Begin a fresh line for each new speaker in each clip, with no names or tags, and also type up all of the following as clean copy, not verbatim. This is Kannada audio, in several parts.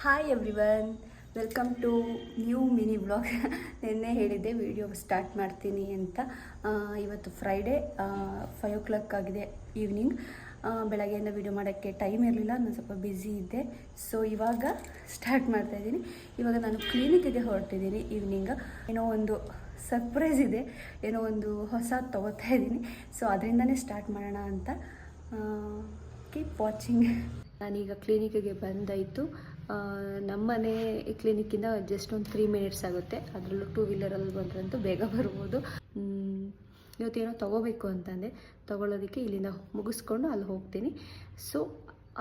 Hi everyone, welcome to new mini vlog. ನಿನ್ನೆ ಹೇಳಿದ್ದೆ ವಿಡಿಯೋ ಸ್ಟಾರ್ಟ್ ಮಾಡ್ತೀನಿ ಅಂತ. ಇವತ್ತು ಫ್ರೈಡೇ 5 o'clock ಆಗಿದೆ ಈವ್ನಿಂಗ್. ಬೆಳಗ್ಗೆಯಿಂದ ವಿಡಿಯೋ ಮಾಡೋಕ್ಕೆ ಟೈಮ್ ಇರಲಿಲ್ಲ, ನಾನು ಸ್ವಲ್ಪ ಬ್ಯುಸಿ ಇದ್ದೆ. ಸೊ ಇವಾಗ ಸ್ಟಾರ್ಟ್ ಮಾಡ್ತಾಯಿದ್ದೀನಿ. ಇವಾಗ ನಾನು ಕ್ಲಿನಿಕ್ಕಿಗೆ ಹೊರಟಿದ್ದೀನಿ ಈವ್ನಿಂಗ್. ಏನೋ ಒಂದು ಸರ್ಪ್ರೈಸ್ ಇದೆ, ಏನೋ ಒಂದು ಹೊಸ ತೊಗೋತಾ ಇದ್ದೀನಿ. ಸೊ ಅದರಿಂದನೇ ಸ್ಟಾರ್ಟ್ ಮಾಡೋಣ ಅಂತ. Keep watching. ನಾನೀಗ ಕ್ಲಿನಿಕ್ಕಿಗೆ ಬಂದಾಯಿತು. ನಮ್ಮನೆ ಕ್ಲಿನಿಕ್ಕಿಂದ ಜಸ್ಟ್ ಒಂದು 3 minutes ಆಗುತ್ತೆ. ಅದರಲ್ಲೂ 2 wheeಲರಲ್ಲಿ ಬಂದ್ರಂತೂ ಬೇಗ ಬರ್ಬೋದು. ಇವತ್ತೇನೋ ತೊಗೋಬೇಕು ಅಂತಂದೆ, ತೊಗೊಳ್ಳೋದಕ್ಕೆ ಇಲ್ಲಿಂದ ಮುಗಿಸ್ಕೊಂಡು ಅಲ್ಲಿ ಹೋಗ್ತೀನಿ. ಸೊ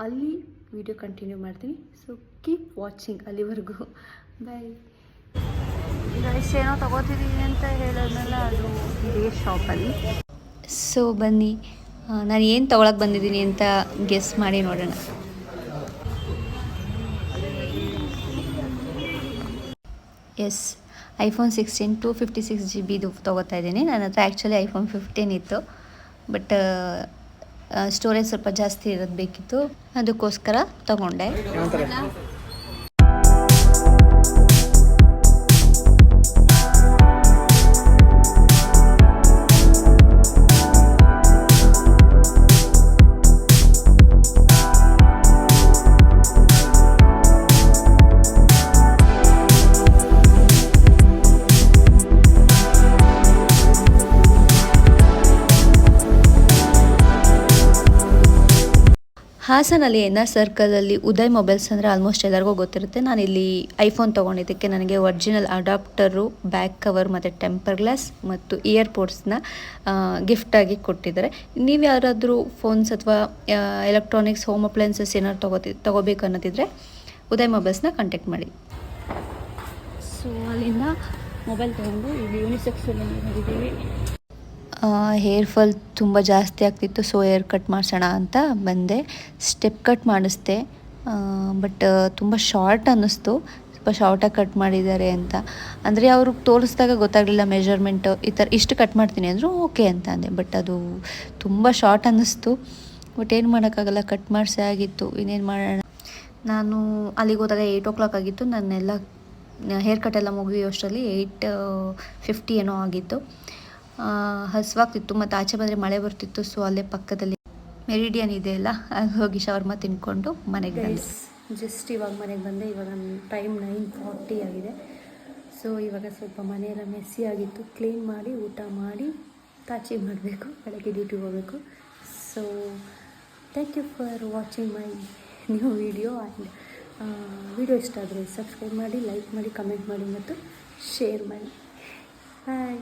ಅಲ್ಲಿ ವಿಡಿಯೋ ಕಂಟಿನ್ಯೂ ಮಾಡ್ತೀನಿ. ಸೊ ಕೀಪ್ ವಾಚಿಂಗ್ ಅಲ್ಲಿವರೆಗೂ. ಬಾಯ್. ಏನೋ ತೊಗೋತಿದ್ದೀನಿ ಅಂತ ಹೇಳೋದ್ಮೇಲೆ ಅದು ಇದೇ ಶಾಪಲ್ಲಿ. ಸೊ ಬನ್ನಿ, ನಾನು ಏನು ತೊಗೊಳಕ್ಕೆ ಬಂದಿದ್ದೀನಿ ಅಂತ ಗೆಸ್ ಮಾಡಿ ನೋಡೋಣ. ಎಸ್, iPhone 16 256 GB ತೊಗೋತಾ ಇದ್ದೀನಿ. ನನ್ನ ಹತ್ರ ಆ್ಯಕ್ಚುಲಿ iPhone 15 ಇತ್ತು, ಬಟ್ ಸ್ಟೋರೇಜ್ ಸ್ವಲ್ಪ ಜಾಸ್ತಿ ಇರೋದು ಬೇಕಿತ್ತು, ಅದಕ್ಕೋಸ್ಕರ ತೊಗೊಂಡೆ. ಹಾಸನಲ್ಲಿ NR ಸರ್ಕಲಲ್ಲಿ ಉದಯ್ ಮೊಬೈಲ್ಸ್ ಅಂದರೆ ಆಲ್ಮೋಸ್ಟ್ ಎಲ್ಲರಿಗೂ ಗೊತ್ತಿರುತ್ತೆ. ನಾನಿಲ್ಲಿ ಐಫೋನ್ ತೊಗೊಂಡಿದ್ದಕ್ಕೆ ನನಗೆ ಒರಿಜಿನಲ್ ಅಡಾಪ್ಟರು, ಬ್ಯಾಕ್ ಕವರ್ ಮತ್ತು ಟೆಂಪರ್ ಗ್ಲಾಸ್ ಮತ್ತು ಇಯರ್ಪೋಡ್ಸ್ನ ಗಿಫ್ಟಾಗಿ ಕೊಟ್ಟಿದ್ದಾರೆ. ನೀವು ಯಾರಾದರೂ ಫೋನ್ಸ್ ಅಥವಾ ಎಲೆಕ್ಟ್ರಾನಿಕ್ಸ್, ಹೋಮ್ ಅಪ್ಲಯನ್ಸಸ್ ಏನಾದ್ರು ತೊಗೋಬೇಕು ಅನ್ನೋದಿದ್ರೆ ಉದಯ್ ಮೊಬೈಲ್ಸ್ನ ಕಾಂಟ್ಯಾಕ್ಟ್ ಮಾಡಿ. ಸೊ ಅಲ್ಲಿಂದ ಮೊಬೈಲ್ ತೊಗೊಂಡು ಇಲ್ಲಿ ಯೂನಿಸೆಕ್ಸಲ್ಲಿ ನೋಡಿದ್ದೀವಿ. ಹೇರ್ ಫಾಲ್ ತುಂಬ ಜಾಸ್ತಿ ಆಗ್ತಿತ್ತು, ಸೊ ಹೇರ್ ಕಟ್ ಮಾಡಿಸೋಣ ಅಂತ ಬಂದೆ. ಸ್ಟೆಪ್ ಕಟ್ ಮಾಡಿಸ್ದೆ, ಬಟ್ ತುಂಬ ಶಾರ್ಟ್ ಅನ್ನಿಸ್ತು. ಸ್ವಲ್ಪ ಶಾರ್ಟಾಗಿ ಕಟ್ ಮಾಡಿದ್ದಾರೆ ಅಂತ ಅಂದರೆ ಅವ್ರಿಗೆ ತೋರಿಸಿದಾಗ ಗೊತ್ತಾಗಲಿಲ್ಲ ಮೆಜರ್ಮೆಂಟು. ಇಷ್ಟು ಕಟ್ ಮಾಡ್ತೀನಿ ಅಂದರು, ಓಕೆ ಅಂತ ಅಂದೆ. ಬಟ್ ಅದು ತುಂಬ ಶಾರ್ಟ್ ಅನ್ನಿಸ್ತು. ಬಟ್ ಏನು ಮಾಡೋಕ್ಕಾಗಲ್ಲ, ಕಟ್ ಮಾಡಿಸೇ ಆಗಿತ್ತು, ಇನ್ನೇನು ಮಾಡೋಣ. ನಾನು ಅಲ್ಲಿಗೆ ಹೋದಾಗ 8 o'clock ಆಗಿತ್ತು. ನನ್ನೆಲ್ಲ ಹೇರ್ ಕಟ್ ಎಲ್ಲ ಮುಗಿಯೋಷ್ಟರಲ್ಲಿ 8:50 ಏನೋ ಆಗಿತ್ತು. ಹಸುವಾಗ್ತಿತ್ತು, ಮತ್ತು ಆಚೆ ಬಂದರೆ ಮಳೆ ಬರ್ತಿತ್ತು. ಸೊ ಅಲ್ಲೇ ಪಕ್ಕದಲ್ಲಿ ಮೆರಿಡಿಯನ್ ಇದೆಯಲ್ಲ, ಅಲ್ಲಿ ಹೋಗಿ ಶವರ್ಮ ತಿನ್ಕೊಂಡು ಮನೆಗೆ ಬಂದೆ. ಜಸ್ಟ್ ಇವಾಗ ಮನೆಗೆ ಬಂದೆ. ಇವಾಗ ಟೈಮ್ 9:40 ಆಗಿದೆ. ಸೊ ಇವಾಗ ಸ್ವಲ್ಪ ಮನೆಯೆಲ್ಲ ಮೆಸ್ಸಿ ಆಗಿತ್ತು, ಕ್ಲೀನ್ ಮಾಡಿ ಊಟ ಮಾಡಿ ತಾಚಿ ಮಾಡಬೇಕು, ಬೆಳಗ್ಗೆ ಡ್ಯೂಟಿಗೆ ಹೋಗಬೇಕು. So thank you for watching my new video. And video ಇಷ್ಟ ಆದರೆ ಸಬ್ಸ್ಕ್ರೈಬ್ ಮಾಡಿ, ಲೈಕ್ ಮಾಡಿ, ಕಮೆಂಟ್ ಮಾಡಿ ಮತ್ತು ಶೇರ್ ಮಾಡಿ. ಬಾಯ್.